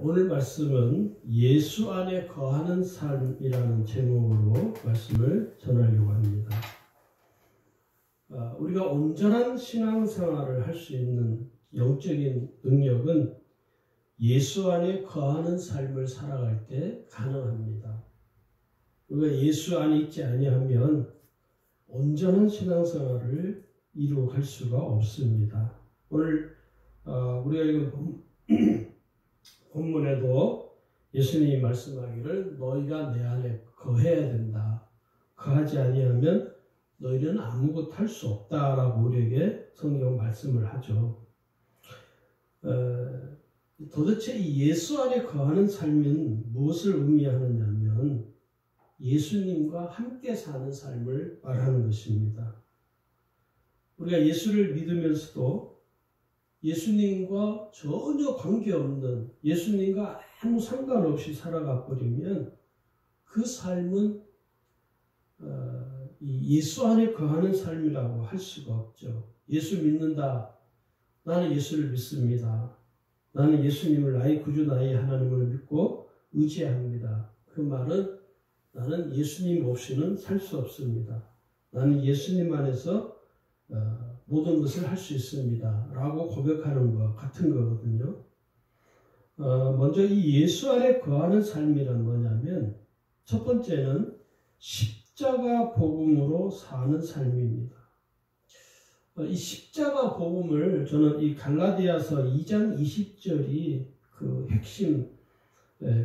오늘 말씀은 예수 안에 거하는 삶이라는 제목으로 말씀을 전하려고 합니다. 우리가 온전한 신앙생활을 할 수 있는 영적인 능력은 예수 안에 거하는 삶을 살아갈 때 가능합니다. 우리가 예수 안에 있지 아니하면 온전한 신앙생활을 이루어갈 수가 없습니다. 오늘 우리가 읽은 본문에도 예수님이 말씀하기를 너희가 내 안에 거해야 된다. 거하지 아니하면 너희는 아무것도 할 수 없다라고 우리에게 성경 말씀을 하죠. 도대체 이 예수 안에 거하는 삶은 무엇을 의미하느냐면 예수님과 함께 사는 삶을 말하는 것입니다. 우리가 예수를 믿으면서도 예수님과 전혀 관계없는, 예수님과 아무 상관없이 살아가 버리면 그 삶은 예수 안에 거하는 삶이라고 할 수가 없죠. 예수 믿는다. 나는 예수를 믿습니다. 나는 예수님을 나의 구주, 나의 하나님을 믿고 의지합니다. 그 말은 나는 예수님 없이는 살 수 없습니다. 나는 예수님 안에서 모든 것을 할 수 있습니다. 라고 고백하는 것 같은 거거든요. 먼저 이 예수 안에 거하는 삶이란 뭐냐면 첫 번째는 십자가 복음으로 사는 삶입니다. 이 십자가 복음을 저는 이 갈라디아서 2장 20절이 그 핵심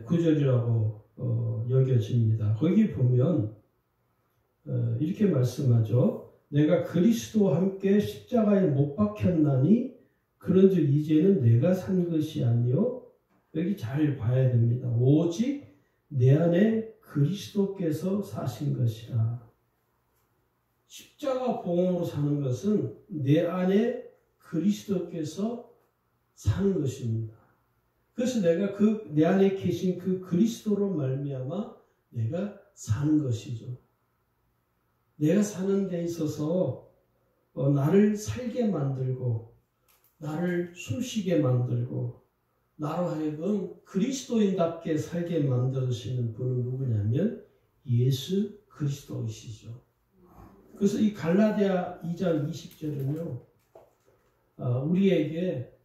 구절이라고 여겨집니다. 거기 보면 이렇게 말씀하죠. 내가 그리스도와 함께 십자가에 못 박혔나니 그런즉 이제는 내가 산 것이 아니요. 여기 잘 봐야 됩니다. 오직 내 안에 그리스도께서 사신 것이라. 십자가 복음으로 사는 것은 내 안에 그리스도께서 사는 것입니다. 그래서 내가 내 안에 계신 그 그리스도로 말미암아 내가 사는 것이죠. 내가 사는 데 있어서 나를 살게 만들고 나를 숨쉬게 만들고 나로 하여금 그리스도인답게 살게 만드시는 분은 누구냐면 예수 그리스도이시죠. 그래서 이 갈라디아 2장 20절은요. 우리에게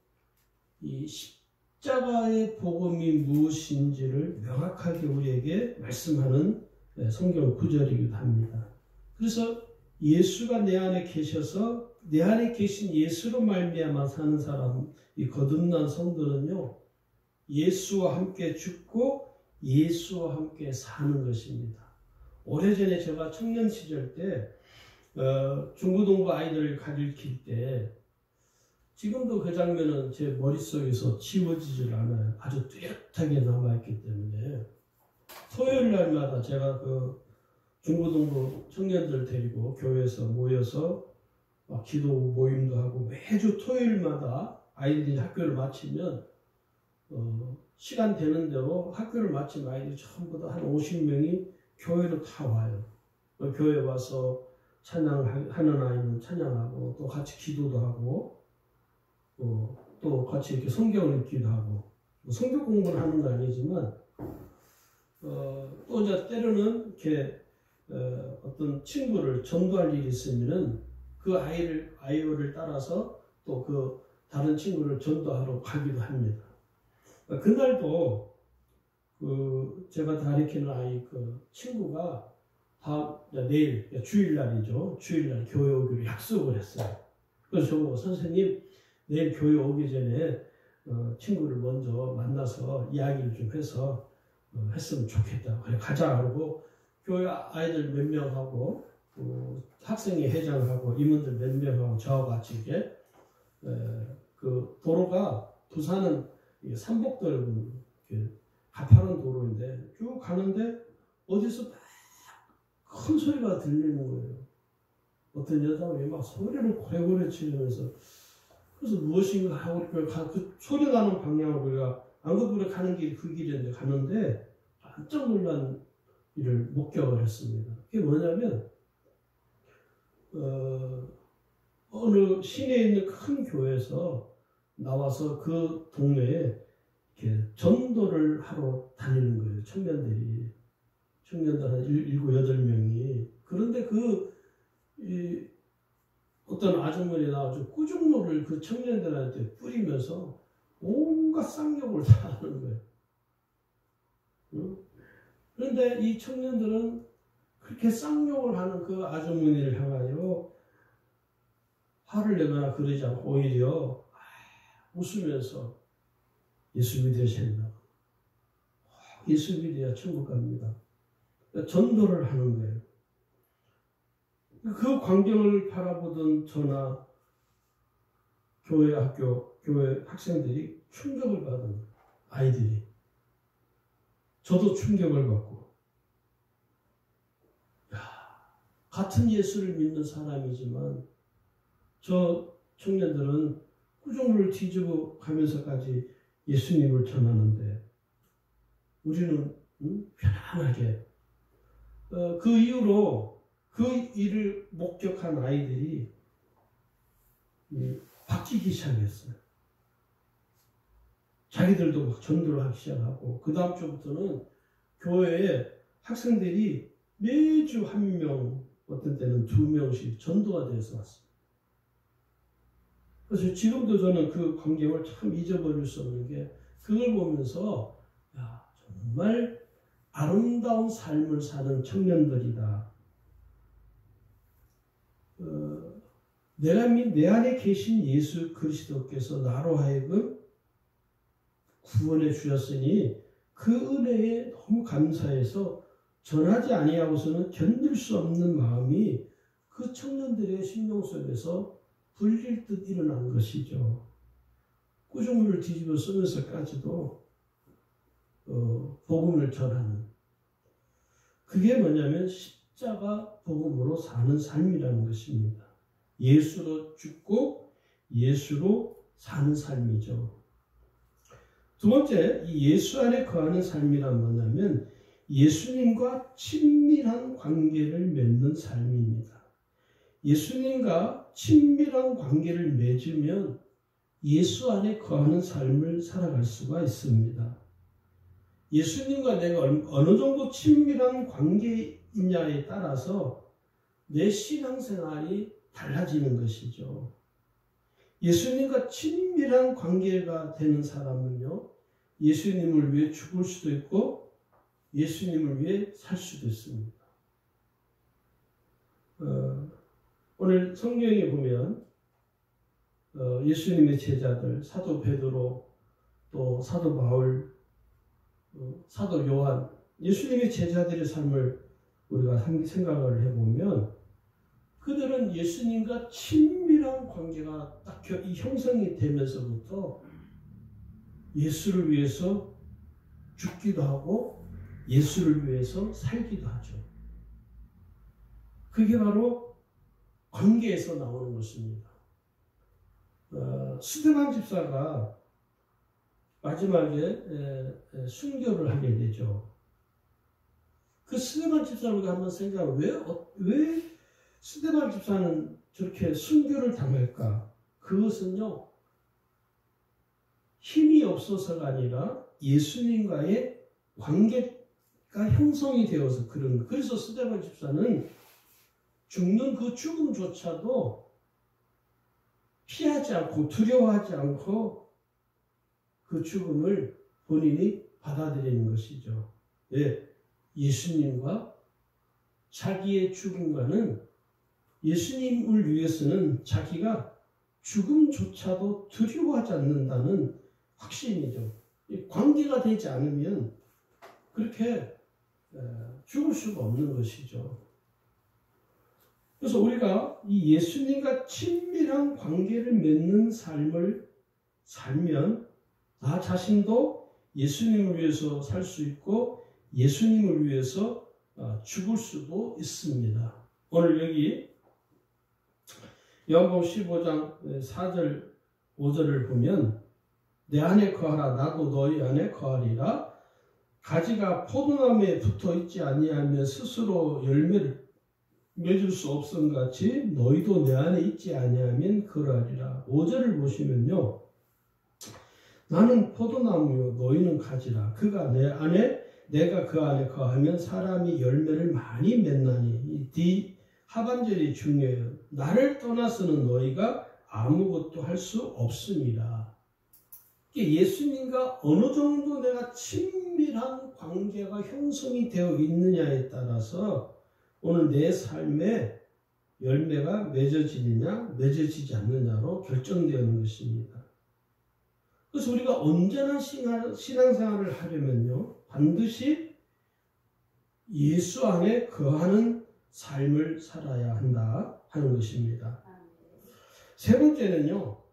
이 십자가의 복음이 무엇인지를 명확하게 우리에게 말씀하는 성경 구절이기도 합니다. 그래서 예수가 내 안에 계셔서 내 안에 계신 예수로 말미암아 사는 사람, 이 거듭난 성도는요, 예수와 함께 죽고 예수와 함께 사는 것입니다. 오래전에 제가 청년 시절 때 중고등부 아이들을 가르칠 때 지금도 그 장면은 제 머릿속에서 지워지질 않아요. 아주 뚜렷하게 남아있기 때문에 토요일 날마다 제가 그 중고등부 청년들 데리고 교회에서 모여서 기도 모임도 하고 매주 토요일마다 아이들이 학교를 마치면 시간 되는 대로 학교를 마친 아이들이 전부 다 한 50명이 교회로 다 와요. 교회 와서 찬양하는 아이는 찬양하고 또 같이 기도도 하고 또 같이 이렇게 성경을 읽기도 하고 성경 공부를 하는 건 아니지만 또 이제 때로는 이렇게 어떤 친구를 전도할 일이 있으면은 그 아이를 따라서 또 그 다른 친구를 전도하러 가기도 합니다. 그날도 제가 가르치는 아이 그 친구가 내일 주일날이죠. 주일날 교회 오기로 약속을 했어요. 그래서 저보고 선생님 내일 교회 오기 전에 친구를 먼저 만나서 이야기를 좀 해서 했으면 좋겠다. 그래 가자 그러고 교회 아이들 몇 명하고 학생회 회장하고 임원들 몇 명하고 저하고 같이 이렇게 그 도로가 부산은 삼복도로 가파른 도로인데 쭉 가는데 어디서 막 큰 소리가 들리는 거예요. 어떤 여자가 막 소리를 고래고래 치면서 그래서 무엇인가 하고 그 소리 나는 방향으로 우리가 안 그래도 가는 길이 그 길인데 가는데 깜짝 놀란 일을 목격을 했습니다. 그게 뭐냐면 어느 시내에 있는 큰 교회에서 나와서 그 동네에 이렇게 전도를 하러 다니는 거예요. 청년들 한 7, 8명이. 그런데 어떤 아주머니 나와서 꾸중노를 그 청년들한테 뿌리면서 온갖 쌍욕을 다 하는 거예요. 응? 그런데 이 청년들은 그렇게 쌍욕을 하는 그 아주머니를 향하여 화를 내거나 그러지 않고 오히려 웃으면서 예수 믿으셨나? 예수 믿어야 천국 갑니다. 전도를 하는 거예요. 그 광경을 바라보던 저나 교회 학생들이 충격을 받은 거예요. 아이들이. 저도 충격을 받고. 같은 예수를 믿는 사람이지만 저 청년들은 꾸중물을 뒤집어 가면서까지 예수님을 전하는데 우리는 편안하게 그 이후로 그 일을 목격한 아이들이 바뀌기 시작했어요. 자기들도 막 전도를 하기 시작하고 그 다음 주부터는 교회에 학생들이 매주 1명, 어떤 때는 2명씩 전도가 되어서 왔어요. 그래서 지금도 저는 그 광경을 참 잊어버릴 수 없는 게 그걸 보면서 정말 아름다운 삶을 사는 청년들이다. 내 안에 계신 예수 그리스도께서 나로 하여금 구원해 주셨으니 그 은혜에 너무 감사해서 전하지 아니하고서는 견딜 수 없는 마음이 그 청년들의 심령 속에서 불릴 듯 일어난 것이죠. 꾸중물을 뒤집어 쓰면서까지도 복음을 전하는, 그게 뭐냐면 십자가 복음으로 사는 삶이라는 것입니다. 예수로 죽고 예수로 사는 삶이죠. 두 번째, 이 예수 안에 거하는 삶이란 뭐냐면 예수님과 친밀한 관계를 맺는 삶입니다. 예수님과 친밀한 관계를 맺으면 예수 안에 거하는 삶을 살아갈 수가 있습니다. 예수님과 내가 어느 정도 친밀한 관계이냐에 따라서 내 신앙생활이 달라지는 것이죠. 예수님과 친밀한 관계가 되는 사람은요, 예수님을 위해 죽을 수도 있고 예수님을 위해 살 수도 있습니다. 오늘 성경에 보면 예수님의 제자들, 사도 베드로, 또 사도 바울, 사도 요한, 예수님의 제자들의 삶을 우리가 생각을 해보면 그들은 예수님과 친밀한 관계가 딱 형성이 되면서부터 예수를 위해서 죽기도 하고 예수를 위해서 살기도 하죠. 그게 바로 관계에서 나오는 것입니다. 스데반 집사가 마지막에 순교를 하게 되죠. 그 스데반 집사를 한번 생각하면 왜 스데반 집사는 저렇게 순교를 당할까? 그것은요, 힘이 없어서가 아니라 예수님과의 관계가 형성이 되어서 그런 거예요. 그래서 스데반 집사는 죽는 그 죽음조차도 피하지 않고 두려워하지 않고 그 죽음을 본인이 받아들이는 것이죠. 예, 예수님과 자기의 죽음과는, 예수님을 위해서는 자기가 죽음조차도 두려워하지 않는다는 확신이죠. 관계가 되지 않으면 그렇게 죽을 수가 없는 것이죠. 그래서 우리가 이 예수님과 친밀한 관계를 맺는 삶을 살면 나 자신도 예수님을 위해서 살 수 있고 예수님을 위해서 죽을 수도 있습니다. 오늘 여기 요한복음 15장 4절 5절을 보면 내 안에 거하라 나도 너희 안에 거하리라. 가지가 포도나무에 붙어 있지 아니하면 스스로 열매를 맺을 수 없음 같이 너희도 내 안에 있지 아니하면 그러하리라. 5절을 보시면요, 나는 포도나무요 너희는 가지라. 그가 내 안에 내가 그 안에 거하면 사람이 열매를 많이 맺나니. 이 뒤 하반절이 중요해요. 나를 떠나서는 너희가 아무것도 할 수 없습니다. 예수님과 어느 정도 내가 친밀한 관계가 형성이 되어 있느냐에 따라서 오늘 내 삶에 열매가 맺어지느냐 맺어지지 않느냐로 결정되는 것입니다. 그래서 우리가 언제나 신앙생활을 하려면요 반드시 예수 안에 거하는 삶을 살아야 한다 하는 것입니다. 세 번째는요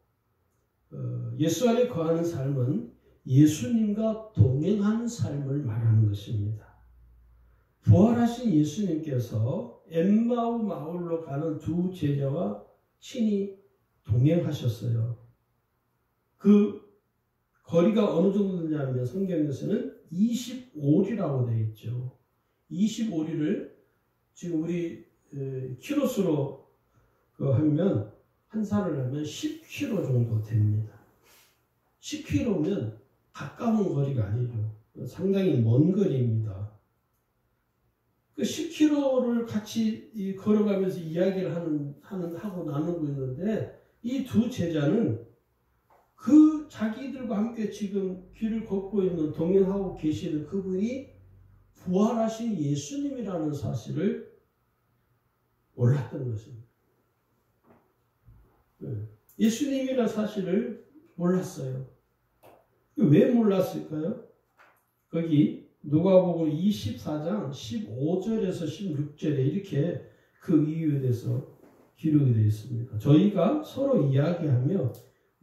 예수 안에 거하는 삶은 예수님과 동행하는 삶을 말하는 것입니다. 부활하신 예수님께서 엠마오 마을로 가는 두 제자와 친히 동행하셨어요. 그 거리가 어느 정도 되냐면 성경에서는 25리라고 되어 있죠. 25리를 지금 우리 키로수로 하면 한 살을 하면 10km 정도 됩니다. 10km면 가까운 거리가 아니죠. 상당히 먼 거리입니다. 그 10km를 같이 걸어가면서 이야기를 하고 나누고 있는데 이 두 제자는 그 자기들과 함께 지금 길을 걷고 있는 동행하고 계시는 그분이 부활하신 예수님이라는 사실을 몰랐던 것입니다. 예수님이라는 사실을 몰랐어요. 왜 몰랐을까요? 거기 누가복음 24장 15절에서 16절에 이렇게 그 이유에 대해서 기록이 되어 있습니다. 저희가 서로 이야기하며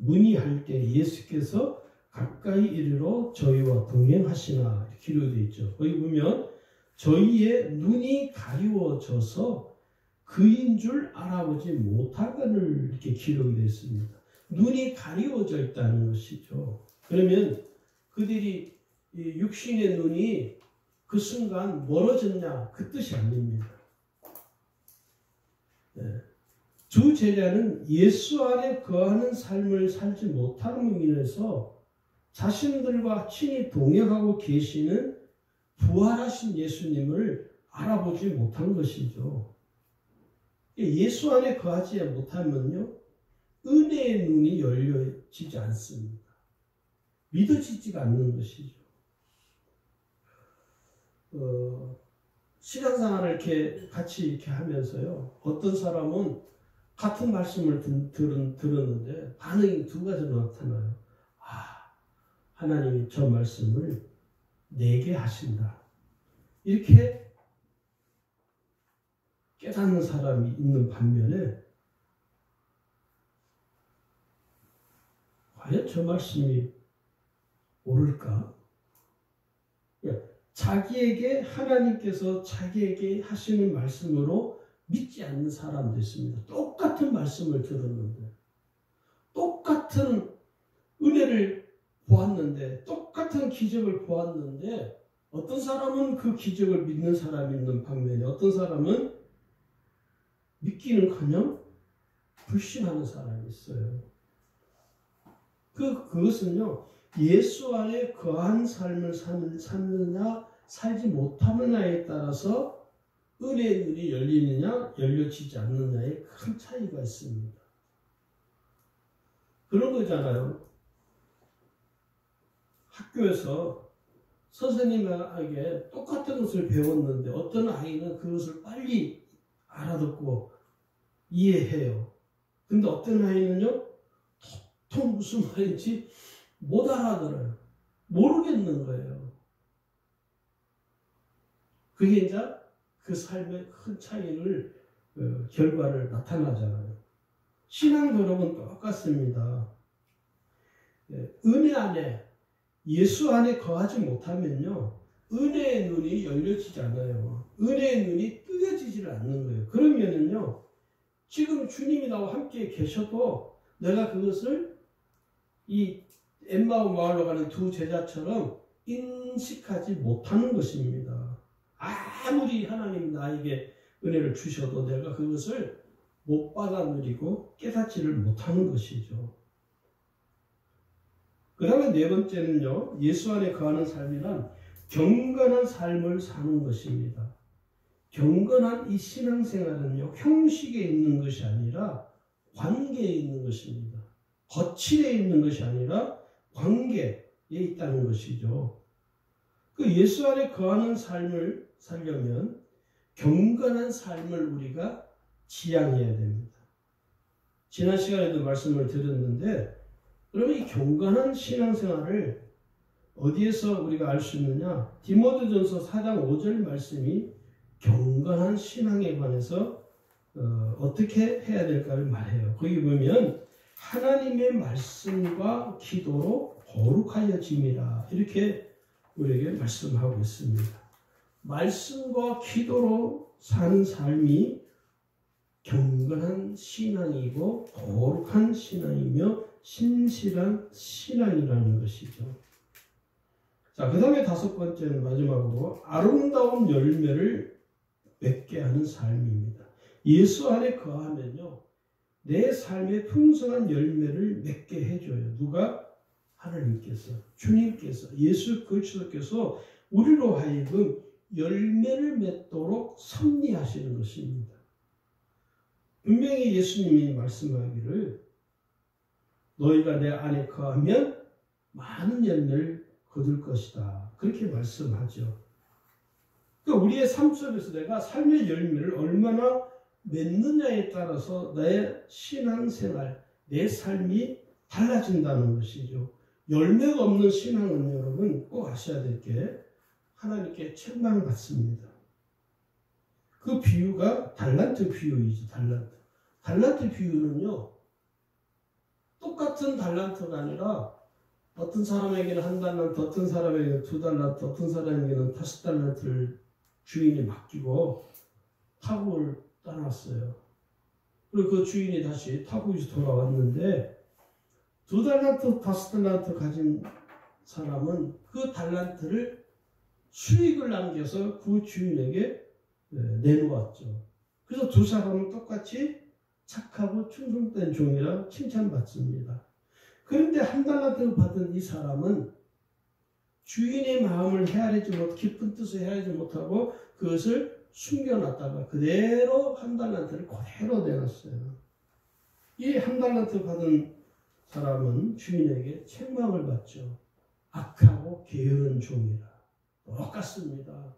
문의할 때 예수께서 가까이 이르러 저희와 동행하시나 기록이 되어 있죠. 거기 보면 저희의 눈이 가리워져서 그인 줄 알아보지 못하거늘 이렇게 기록이 되어 있습니다. 눈이 가리워져 있다는 것이죠. 그러면 그들이 육신의 눈이 그 순간 멀어졌냐 그 뜻이 아닙니다. 두 제자는 예수 안에 거하는 삶을 살지 못함으로 인해서 자신들과 친히 동행하고 계시는 부활하신 예수님을 알아보지 못한 것이죠. 예수 안에 거하지 못하면요 은혜의 눈이 열려지지 않습니다. 믿어지지가 않는 것이죠. 신앙생활을 이렇게 같이 이렇게 하면서요 어떤 사람은 같은 말씀을 들었는데 반응이 두 가지로 나타나요. 하나님이 저 말씀을 내게 하신다. 이렇게 깨닫는 사람이 있는 반면에 과연 저 말씀이 옳을까? 자기에게 하나님께서 자기에게 하시는 말씀으로 믿지 않는 사람도 있습니다. 똑같은 말씀을 들었는데 똑같은 은혜를 보았는데 똑같은 기적을 보았는데 어떤 사람은 그 기적을 믿는 사람이 있는 반면에 어떤 사람은 믿기는커녕 불신하는 사람이 있어요. 그것은요 예수 안에 거한 삶을 사느냐 살지 못하느냐에 따라서 은혜의 눈이 열리느냐 열려지지 않느냐에 큰 차이가 있습니다. 그런 거잖아요. 학교에서 선생님에게 똑같은 것을 배웠는데 어떤 아이는 그것을 빨리 알아듣고 이해해요. 근데 어떤 아이는요 도통 무슨 말인지 못 알아들어요. 모르겠는 거예요. 그게 이제 그 삶의 큰 차이를 결과를 나타나잖아요. 신앙 여러분 똑같습니다. 은혜 안에 예수 안에 거하지 못하면요 은혜의 눈이 열려지지 않아요. 은혜의 눈이 뜨여지지를 않는 거예요. 그러면은요 지금 주님이 나와 함께 계셔도 내가 그것을 이 엠마오 마을로 가는 두 제자처럼 인식하지 못하는 것입니다. 아무리 하나님 나에게 은혜를 주셔도 내가 그것을 못 받아들이고 깨닫지를 못하는 것이죠. 그 다음에 네 번째는요, 예수 안에 거하는 삶이란 경건한 삶을 사는 것입니다. 경건한 이 신앙생활은요, 형식에 있는 것이 아니라 관계에 있는 것입니다. 거칠에 있는 것이 아니라 관계에 있다는 것이죠. 그 예수 안에 거하는 삶을 살려면 경건한 삶을 우리가 지향해야 됩니다. 지난 시간에도 말씀을 드렸는데, 그러면 이 경건한 신앙생활을 어디에서 우리가 알 수 있느냐? 디모데전서 4장 5절 말씀이 경건한 신앙에 관해서 어떻게 해야 될까를 말해요. 거기 보면 하나님의 말씀과 기도로 거룩하여짐이라 이렇게 우리에게 말씀하고 있습니다. 말씀과 기도로 사는 삶이 경건한 신앙이고 거룩한 신앙이며 신실한 신앙이라는 것이죠. 자, 그 다음에 다섯 번째는 마지막으로 아름다운 열매를 맺게 하는 삶입니다. 예수 안에 거하면요, 내 삶에 풍성한 열매를 맺게 해줘요. 누가? 하나님께서, 주님께서, 예수 그리스도께서 우리로 하여금 열매를 맺도록 섭리하시는 것입니다. 분명히 예수님이 말씀하기를 너희가 내 안에 거하면 많은 열매를 거둘 것이다. 그렇게 말씀하죠. 그러니까 우리의 삶 속에서 내가 삶의 열매를 얼마나 맺느냐에 따라서 내 신앙생활, 내 삶이 달라진다는 것이죠. 열매가 없는 신앙은 여러분 꼭 아셔야 될 게 하나님께 책망받습니다. 그 비유가 달란트 비유이죠. 달란트 비유는요, 똑같은 달란트가 아니라 어떤 사람에게는 1달란트, 어떤 사람에게는 2달란트, 어떤 사람에게는 5달란트를 주인이 맡기고 타국을 떠났어요. 그리고 그 주인이 다시 타국에서 돌아왔는데 2달란트, 5달란트 가진 사람은 그 달란트를 수익을 남겨서 그 주인에게 내놓았죠. 그래서 두 사람은 똑같이 착하고 충성된 종이라 칭찬받습니다. 그런데 1달란트 받은 이 사람은 주인의 마음을 헤아리지 못, 깊은 뜻을 헤아리지 못하고 그것을 숨겨놨다가 그대로 1달란트를 그대로 내놨어요. 이 1달란트 받은 사람은 주인에게 책망을 받죠. 악하고 게으른 종이라. 똑같습니다.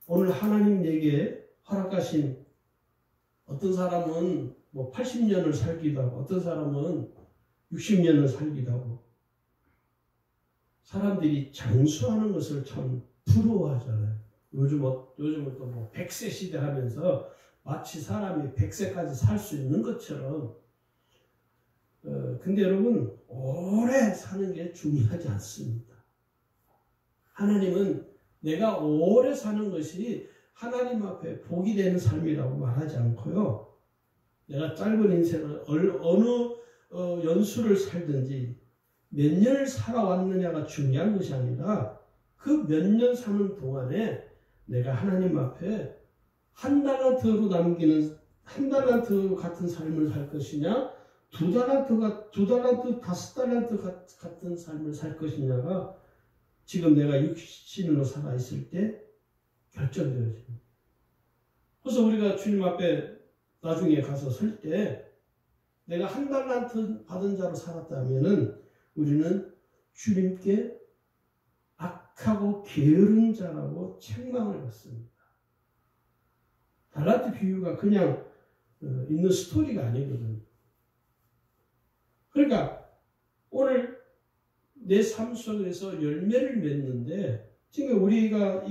오늘 하나님 내게 허락하신 어떤 사람은 80년을 살기도 하고 어떤 사람은 60년을 살기도 하고 사람들이 장수하는 것을 참 부러워하잖아요. 요즘은 또 100세 시대 하면서 마치 사람이 100세까지 살 수 있는 것처럼 근데 여러분 오래 사는 게 중요하지 않습니다. 하나님은 내가 오래 사는 것이 하나님 앞에 복이 되는 삶이라고 말하지 않고요. 내가 짧은 인생을 어느 연수를 살든지 몇 년을 살아왔느냐가 중요한 것이 아니라 그 몇 년 사는 동안에 내가 하나님 앞에 1달란트로 남기는 1달란트 같은 삶을 살 것이냐 2달란트, 5달란트 같은 삶을 살 것이냐가 지금 내가 육신으로 살아있을 때 결정되어집니다. 그래서 우리가 주님 앞에 나중에 가서 설 때 내가 1달란트 받은 자로 살았다면은 우리는 주님께 악하고 게으른 자라고 책망을 받습니다. 달란트 비유가 그냥 있는 스토리가 아니거든요. 그러니까 오늘 내 삶 속에서 열매를 맺는데 지금 우리가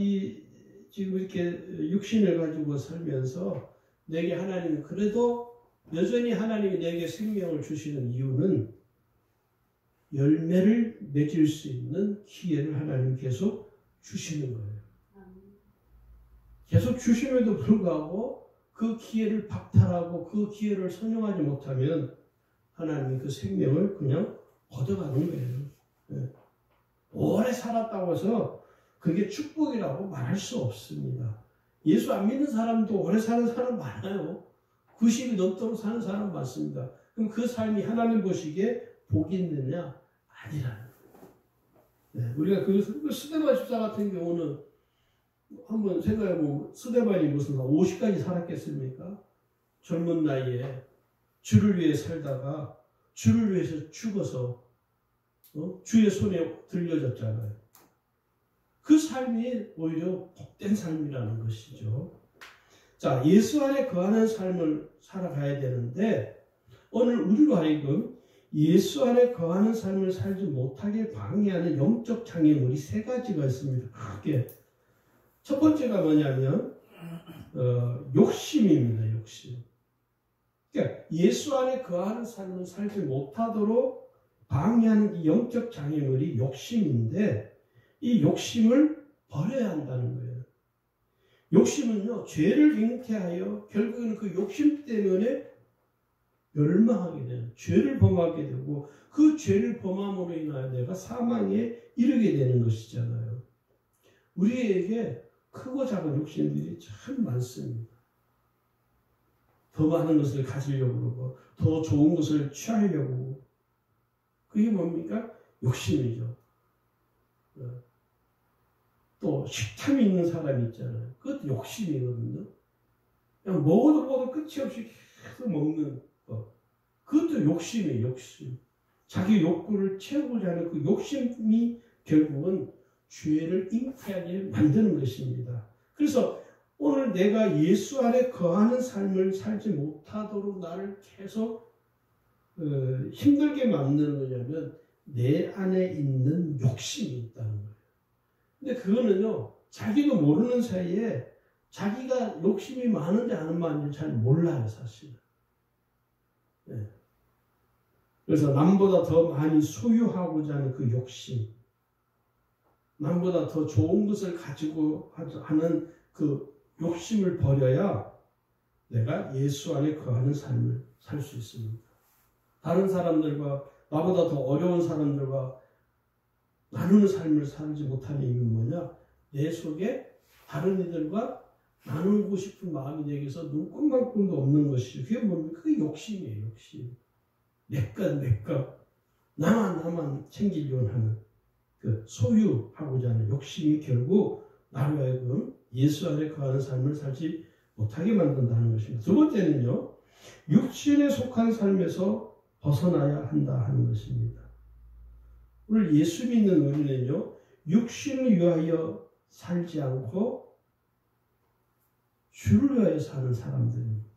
지금 이렇게 육신을 가지고 살면서 내게 하나님이 그래도 여전히 하나님이 내게 생명을 주시는 이유는 열매를 맺을 수 있는 기회를 하나님 계속 주시는 거예요. 계속 주심에도 불구하고 그 기회를 박탈하고 그 기회를 선용하지 못하면 하나님이 그 생명을 그냥 얻어가는 거예요. 오래 살았다고 해서 그게 축복이라고 말할 수 없습니다. 예수 안 믿는 사람도 오래 사는 사람 많아요. 90이 넘도록 사는 사람 많습니다. 그럼 그 삶이 하나님 보시기에 복이 있느냐? 아니라는 거예요. 네, 우리가 그 스데반 집사 같은 경우는 한번 생각해보면 스데반이 무슨 50까지 살았겠습니까? 젊은 나이에 주를 위해 살다가 주를 위해서 죽어서 주의 손에 들려졌잖아요. 그 삶이 오히려 복된 삶이라는 것이죠. 자, 예수 안에 거하는 삶을 살아가야 되는데 오늘 우리로 하여금 예수 안에 거하는 삶을 살지 못하게 방해하는 영적 장애물이 세 가지가 있습니다. 크게. 첫 번째가 뭐냐면 욕심입니다. 욕심. 그러니까 예수 안에 거하는 삶을 살지 못하도록 방해하는 이 영적 장애물이 욕심인데 이 욕심을 버려야 한다는 거예요. 욕심은요, 죄를 잉태하여 결국에는 그 욕심 때문에 멸망하게 되는, 죄를 범하게 되고 그 죄를 범함으로 인하여 내가 사망에 이르게 되는 것이잖아요. 우리에게 크고 작은 욕심들이 참 많습니다. 더 많은 것을 가지려고 그러고 더 좋은 것을 취하려고 하고. 그게 뭡니까? 욕심이죠. 또 식탐이 있는 사람이 있잖아요. 그것도 욕심이거든요. 그냥 먹어도 끝이 없이 계속 먹는 것. 그것도 욕심이에요. 욕심. 자기 욕구를 채우고자 하는 그 욕심이 결국은 죄를 잉태하게 만드는 것입니다. 그래서 오늘 내가 예수 안에 거하는 삶을 살지 못하도록 나를 계속 힘들게 만드는 거냐면 내 안에 있는 욕심이 있다는 거예요. 근데 그거는요, 자기도 모르는 사이에 자기가 욕심이 많은지 안 많은지 잘 몰라요, 사실은. 네. 그래서 남보다 더 많이 소유하고자 하는 그 욕심, 남보다 더 좋은 것을 가지고 하는 그 욕심을 버려야 내가 예수 안에 거하는 삶을 살 수 있습니다. 다른 사람들과, 나보다 더 어려운 사람들과 나누는 삶을 살지 못하는 이유는 뭐냐? 내 속에 다른 이들과 나누고 싶은 마음이 내게서 눈꼽만큼도 없는 것이죠. 그게 뭡니까? 그게 욕심이에요, 욕심. 내 것. 나만 챙기려고 하는 그 소유하고자 하는 욕심이 결국 나로 하여금 예수 안에 거하는 삶을 살지 못하게 만든다는 것입니다. 두 번째는요, 육신에 속한 삶에서 벗어나야 한다 하는 것입니다. 오늘 예수 믿는 우리는요, 육신을 위하여 살지 않고 주를 위하여 사는 사람들입니다.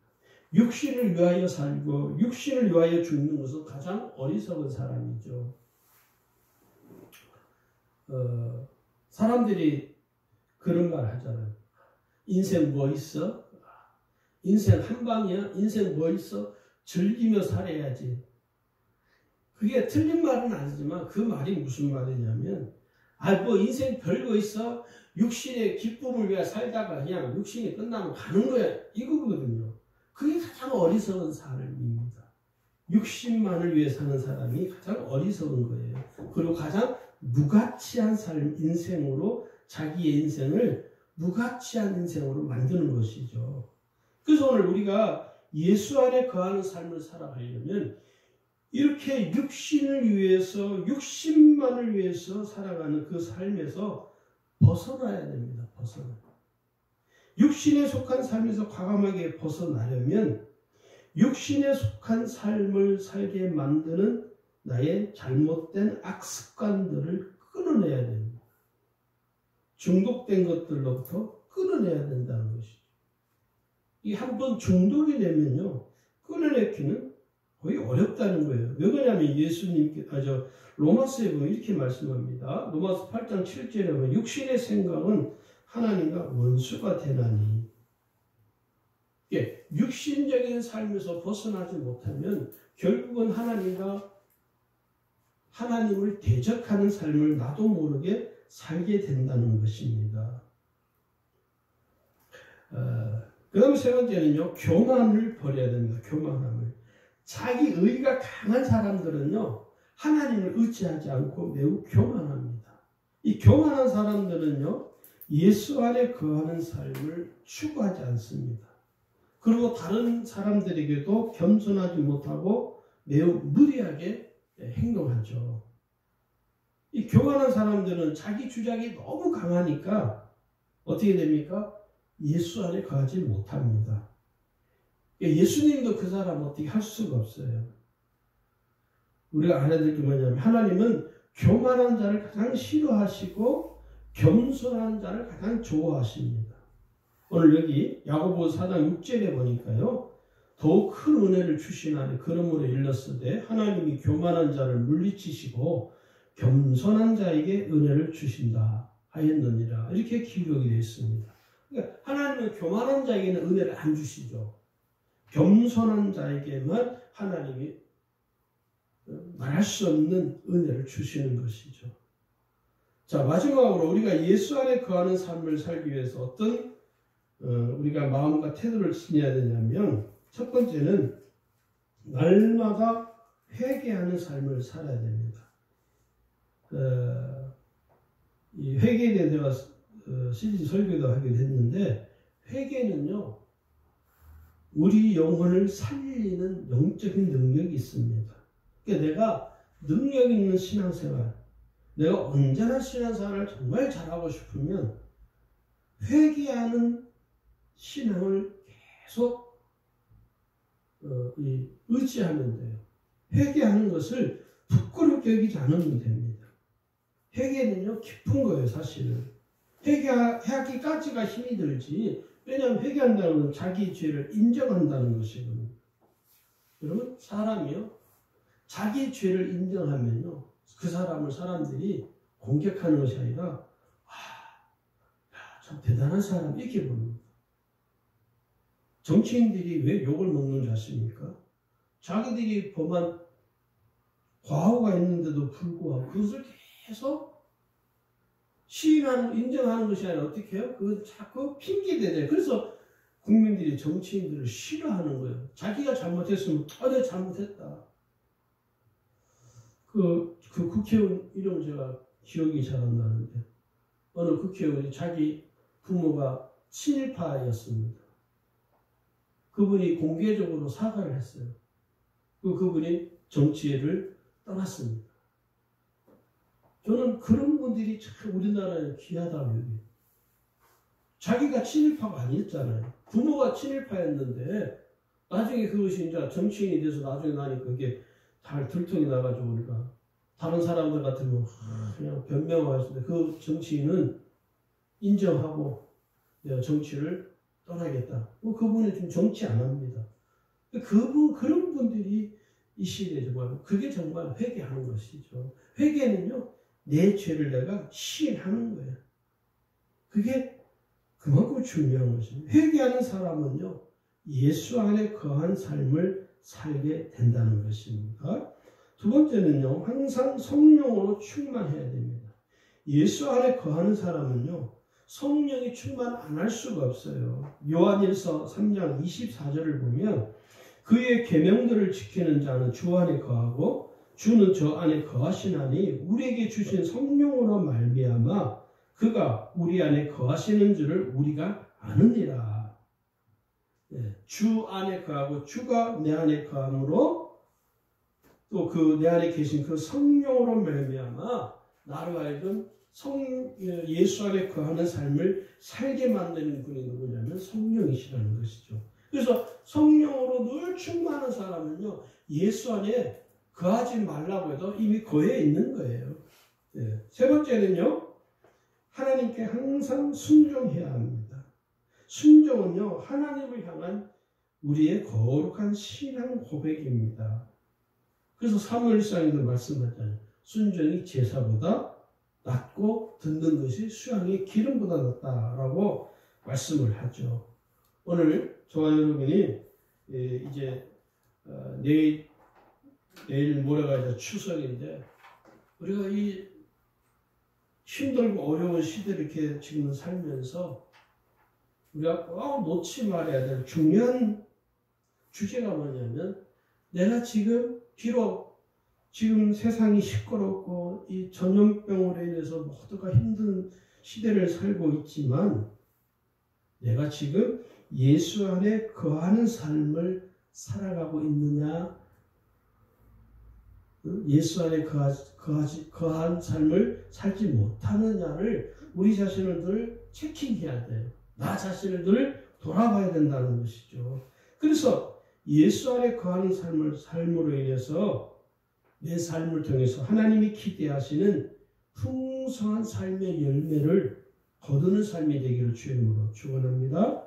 육신을 위하여 살고 육신을 위하여 죽는 것은 가장 어리석은 사람이죠. 사람들이 그런 말 하잖아요. 인생 뭐 있어? 인생 한 방이야? 인생 뭐 있어? 즐기며 살아야지. 그게 틀린 말은 아니지만 그 말이 무슨 말이냐면 뭐 인생 별거 있어? 육신의 기쁨을 위해 살다가 그냥 육신이 끝나면 가는 거야. 이거거든요. 그게 가장 어리석은 삶입니다. 육신만을 위해 사는 사람이 가장 어리석은 거예요. 그리고 가장 무가치한 삶, 인생으로 자기의 인생을 무가치한 인생으로 만드는 것이죠. 그래서 오늘 우리가 예수 안에 거하는 삶을 살아가려면 이렇게 육신을 위해서, 육신만을 위해서 살아가는 그 삶에서 벗어나야 됩니다. 육신에 속한 삶에서 과감하게 벗어나려면 육신에 속한 삶을 살게 만드는 나의 잘못된 악습관들을 끊어내야 됩니다. 중독된 것들로부터 끊어내야 된다는 것이죠. 이 한번 중독이 되면요, 끊어내기는 거의 어렵다는 거예요. 왜 그러냐면 로마서에 보면 이렇게 말씀합니다. 로마서 8장 7절에 보면 육신의 생각은 하나님과 원수가 되나니. 육신적인 삶에서 벗어나지 못하면 결국은 하나님을 대적하는 삶을 나도 모르게 살게 된다는 것입니다. 그 다음에 세 번째는요, 교만을 버려야 됩니다. 교만함을. 자기 의가 강한 사람들은요, 하나님을 의지하지 않고 매우 교만합니다. 이 교만한 사람들은요, 예수 안에 거하는 삶을 추구하지 않습니다. 그리고 다른 사람들에게도 겸손하지 못하고 매우 무리하게 행동하죠. 이 교만한 사람들은 자기 주장이 너무 강하니까 어떻게 됩니까? 예수 안에 거하지 못합니다. 예수님도 그 사람 어떻게 할 수가 없어요. 우리가 알아야 될 게 뭐냐면 하나님은 교만한 자를 가장 싫어하시고 겸손한 자를 가장 좋아하십니다. 오늘 여기 야고보 4장 6절에 보니까요. 더욱 큰 은혜를 주시나니 그러므로 일렀으되 하나님이 교만한 자를 물리치시고 겸손한 자에게 은혜를 주신다 하였느니라. 이렇게 기록이 되어 있습니다. 그러니까 하나님은 교만한 자에게는 은혜를 안 주시죠. 겸손한 자에게만 하나님이 말할 수 없는 은혜를 주시는 것이죠. 자, 마지막으로 우리가 예수 안에 거하는 삶을 살기 위해서 어떤 우리가 마음과 태도를 지녀야 되냐면 첫 번째는 날마다 회개하는 삶을 살아야 됩니다. 이 회개에 대해 제가 시리즈 설교도 하기도 했는데 회개는요 우리 영혼을 살리는 영적인 능력이 있습니다. 그러니까 내가 능력 있는 신앙생활, 내가 온전한 신앙생활을 정말 잘하고 싶으면 회개하는 신앙을 계속 의지하면 돼요. 회개하는 것을 부끄럽게 여기지 않으면 됩니다. 회개는요 깊은 거예요. 사실은 회개하기까지가 힘이 들지. 왜냐하면 회개한다는 건 자기 죄를 인정한다는 것이거든요. 여러분 사람이요 자기 죄를 인정하면요 그 사람을 사람들이 공격하는 것이 아니라 참 대단한 사람 이렇게 봅니다. 정치인들이 왜 욕을 먹는 줄 아십니까? 자기들이 범한 과오가 있는데도 불구하고 그것을 계속 시인하는, 인정하는 것이 아니라 어떻게 해요? 그걸 자꾸 핑계대요. 그래서 국민들이 정치인들을 싫어하는 거예요. 자기가 잘못했으면 내가 잘못했다. 그 국회의원 이름 제가 기억이 잘 안 나는데 어느 국회의원이 자기 부모가 친일파였습니다. 그분이 공개적으로 사과를 했어요. 그분이 정치를 떠났습니다. 저는 그런 분들이 참 우리나라에 귀하다고 여겨요. 자기가 친일파가 아니었잖아요. 부모가 친일파였는데 나중에 그것이 이제 정치인이 돼서 나중에 나니까 그게 잘 들통이 나가지고 우리가 다른 사람들 같으면 그냥 변명하고 있는데 그 정치인은 인정하고 내가 정치를 떠나겠다. 그분이 좀 정치 안 합니다. 그런 분들이 이 시대에 정말 그게 정말 회개하는 것이죠. 회개는요 내 죄를 내가 시인하는 거예요. 그게 그만큼 중요한 것입니다. 회개하는 사람은요 예수 안에 거한 삶을 살게 된다는 것입니다. 두 번째는요 항상 성령으로 충만해야 됩니다. 예수 안에 거하는 사람은요 성령이 충만 안 할 수가 없어요. 요한일서 3장 24절을 보면 그의 계명들을 지키는 자는 주 안에 거하고 주는 저 안에 거하시나니 우리에게 주신 성령으로 말미암아 그가 우리 안에 거하시는 줄을 우리가 아느니라. 주 안에 거하고 주가 내 안에 거함으로 또 그 내 안에 계신 그 성령으로 말미암아 나로 하여금 예수 안에 거하는 삶을 살게 만드는 분이 누구냐면 성령이시라는 것이죠. 그래서 성령으로 늘 충만한 사람은요 예수 안에 거하지 말라고 해도 이미 거해 있는 거예요. 세 번째는요 하나님께 항상 순종해야 합니다. 순종은요 하나님을 향한 우리의 거룩한 신앙 고백입니다. 그래서 사무엘상에도 말씀하잖아요. 순종이 제사보다 낫고 듣는 것이 수양이 기름보다 낫다라고 말씀을 하죠. 오늘 저와 여러분이 이제 내일 모레가 이제 추석인데 우리가 이 힘들고 어려운 시대를 이렇게 지금 살면서 우리가 꼭 놓지 말아야 될 중요한 주제가 뭐냐면 내가 지금 비록 지금 세상이 시끄럽고 이 전염병으로 인해서 모두가 힘든 시대를 살고 있지만 내가 지금 예수 안에 거하는 삶을 살아가고 있느냐 예수 안에 거한 삶을 살지 못하느냐를 우리 자신을 늘 체킹해야 돼요. 나 자신을 늘 돌아봐야 된다는 것이죠. 그래서 예수 안에 거하는 삶으로 인해서 내 삶을 통해서 하나님이 기대하시는 풍성한 삶의 열매를 거두는 삶이 되기를 주의 이름으로 축원합니다.